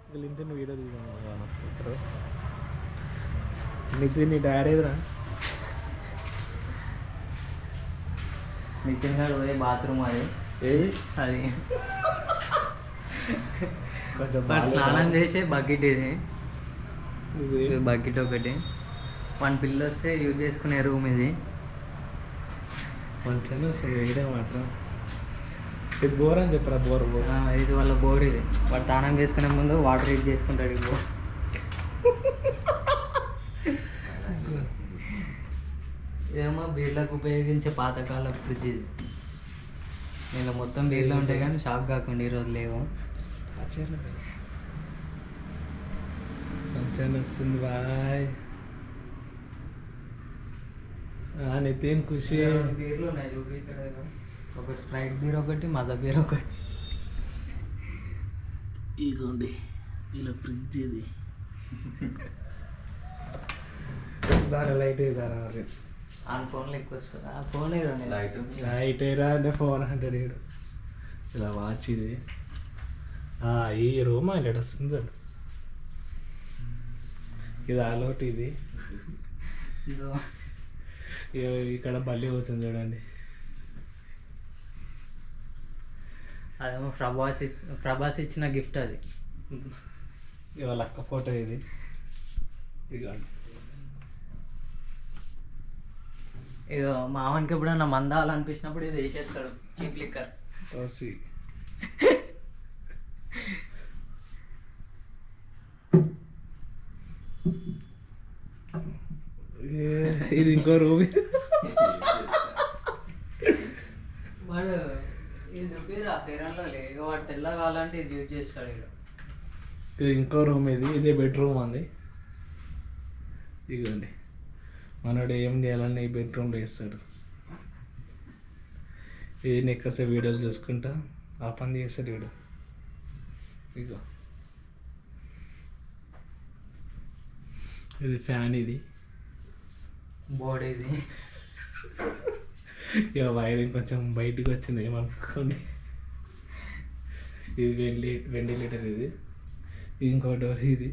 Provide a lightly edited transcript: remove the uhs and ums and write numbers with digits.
ఇంటి నువ్వు వీడియో తీసుకున్నావు నీ డాడీ ఎదురా నితిన్ గారు పోయే బాత్రూమ్ అది ఏది అది కొంచెం స్నానం చేసే బకెట్ ఇది బకెట్ ఒకటి 1 పిల్లలు వస్తే యూజ్ చేసుకునే రూమ్ ఇది మంచిగానే వస్తుంది వేయడే మాత్రం ఇది బోర్ అని చెప్పరా బోర్ ఇది వాళ్ళ బోర్ ఇది వాడు స్నానం చేసుకునే ముందు వాటర్ యూజ్ చేసుకుంటాడు ఈ బోర్ ఇదేమో బీర్లకు ఉపయోగించే పాతకాల ఫ్రిడ్జ్ ఇది నేను మొత్తం బీర్లో ఉంటాయి కానీ షాక్ కాకుండా ఈరోజు లేవు మంచిగానే వస్తుంది బాయ్ నితిన్ ఖుషి బీర్లు ఉన్నాయి చూపి ఇక్కడ ఒకటి స్ప్రైట్ బీర్ ఒకటి మజా బీర్ ఒకటి ఇగోండి ఇలా ఫ్రిడ్జ్ ఇది దాని లైట్ దారా ఆ ఫోన్లో ఎక్కువ వస్తుంది ఆ ఫోన్ లైట్ ఏరా అంటే 400 ఇలా వాచ్ ఇది ఈ రూమ్ హైలైట్ వస్తుంది చూడు ఇది ఆలోట్ ఇది ఇక్కడ బల్లి పోతుంది చూడండి అదేమో ప్రభాస్ ఇచ్చిన గిఫ్ట్ అది ఇవాళ అక్క ఫోటో ఇది ఇదో మామకి ఎప్పుడన్నా మందాలనిపించినప్పుడు ఇది వేసేస్తాడు చీప్ లిక్కర్ ఇది ఇంకో రూమ్ వాడు ఇది చూపిరా ఫేరన్లో లేదు వాడు తెల్ల కావాలంటే ఇది యూజ్ చేస్తాడు ఇది ఇంకో రూమ్ ఇదే బెడ్రూమ్ అంది ఇదిగోండి మనోడు ఏం చేయాలని ఈ బెడ్రూమ్లో వేస్తాడు ఇది నెక్కసే వీడియోలు చూసుకుంటా ఆ పని చేస్తాడు వీడు ఇగో ఇది ఫ్యాన్ ఇది బోర్డ్ ఇది ఇక వైరింగ్ కొంచెం బయటికి వచ్చింది ఏమనుకోండి ఇది వెంటిలేటర్ ఇది ఇంకో డోర్ ఇది